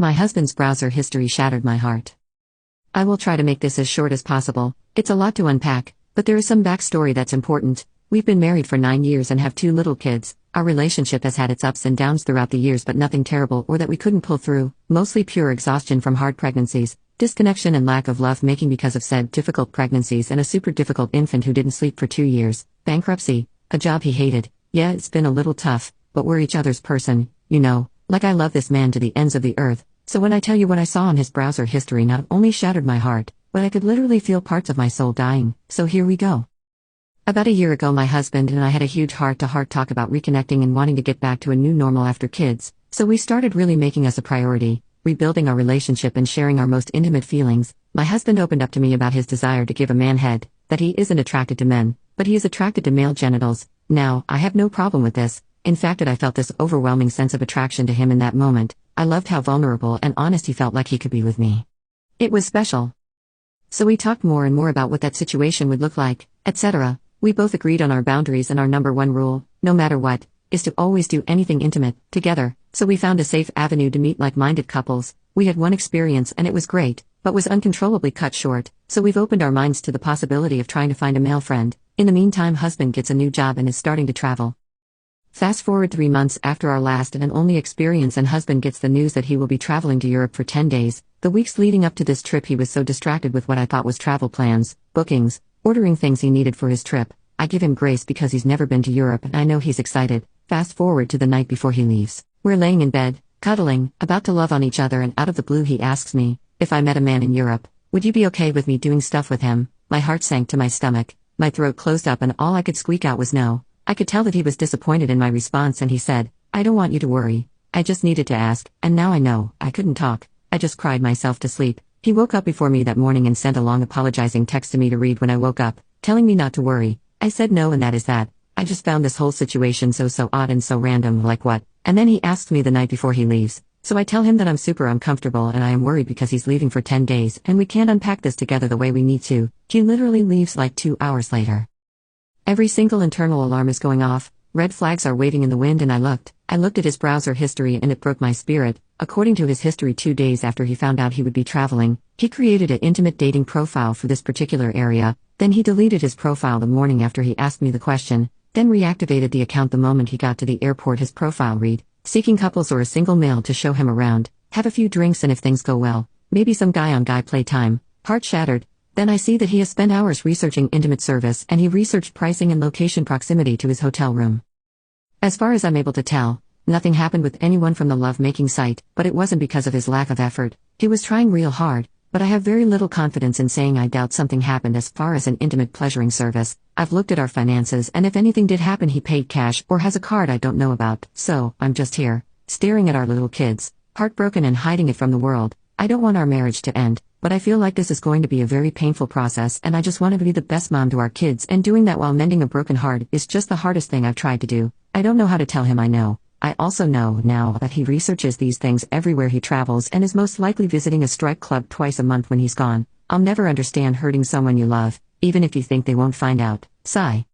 My husband's browser history shattered my heart. I will try to make this as short as possible. It's a lot to unpack, but there is some backstory that's important. We've been married for 9 years and have 2 little kids. Our relationship has had its ups and downs throughout the years, but nothing terrible or that we couldn't pull through, mostly pure exhaustion from hard pregnancies, disconnection and lack of love making because of said difficult pregnancies, and a super difficult infant who didn't sleep for 2 years, bankruptcy, a job he hated. Yeah, it's been a little tough, but we're each other's person, you know, like I love this man to the ends of the earth. So when I tell you what I saw on his browser history not only shattered my heart, but I could literally feel parts of my soul dying, so here we go. About a year ago my husband and I had a huge heart-to-heart talk about reconnecting and wanting to get back to a new normal after kids, so we started really making us a priority, rebuilding our relationship and sharing our most intimate feelings. My husband opened up to me about his desire to give a man head, that he isn't attracted to men, but he is attracted to male genitals. Now, I have no problem with this. In fact, I felt this overwhelming sense of attraction to him in that moment. I loved how vulnerable and honest he felt like he could be with me. It was special. So we talked more and more about what that situation would look like, etc. We both agreed on our boundaries, and our number one rule, no matter what, is to always do anything intimate together. So we found a safe avenue to meet like-minded couples. We had one experience and it was great, but was uncontrollably cut short, so we've opened our minds to the possibility of trying to find a male friend. In the meantime, husband gets a new job and is starting to travel. Fast forward 3 months after our last and only experience, and husband gets the news that he will be traveling to Europe for 10 days. The weeks leading up to this trip he was so distracted with what I thought was travel plans, bookings, ordering things he needed for his trip. I give him grace because he's never been to Europe and I know he's excited. Fast forward to the night before he leaves. We're laying in bed, cuddling, about to love on each other, and out of the blue he asks me, if I met a man in Europe, would you be okay with me doing stuff with him? My heart sank to my stomach, my throat closed up and all I could squeak out was no. I could tell that he was disappointed in my response and he said, I don't want you to worry. I just needed to ask, and now I know. I couldn't talk. I just cried myself to sleep. He woke up before me that morning and sent a long apologizing text to me to read when I woke up, telling me not to worry. I said no, and that is that. I just found this whole situation so odd and so random, like what? And then he asks me the night before he leaves. So I tell him that I'm super uncomfortable and I am worried because he's leaving for 10 days and we can't unpack this together the way we need to. He literally leaves like 2 hours later. Every single internal alarm is going off, red flags are waving in the wind, and I looked at his browser history and it broke my spirit. According to his history, 2 days after he found out he would be traveling, he created an intimate dating profile for this particular area, then he deleted his profile the morning after he asked me the question, then reactivated the account the moment he got to the airport. His profile read, seeking couples or a single male to show him around, have a few drinks, and if things go well, maybe some guy-on-guy playtime. Heart shattered. Then I see that he has spent hours researching intimate service and he researched pricing and location proximity to his hotel room. As far as I'm able to tell, nothing happened with anyone from the love-making site, but it wasn't because of his lack of effort. He was trying real hard, but I have very little confidence in saying I doubt something happened as far as an intimate pleasuring service. I've looked at our finances and if anything did happen he paid cash or has a card I don't know about, so I'm just here, staring at our little kids, heartbroken and hiding it from the world. I don't want our marriage to end, but I feel like this is going to be a very painful process and I just want to be the best mom to our kids, and doing that while mending a broken heart is just the hardest thing I've tried to do. I don't know how to tell him I know. I also know now that he researches these things everywhere he travels and is most likely visiting a strip club twice a month when he's gone. I'll never understand hurting someone you love, even if you think they won't find out. Sigh.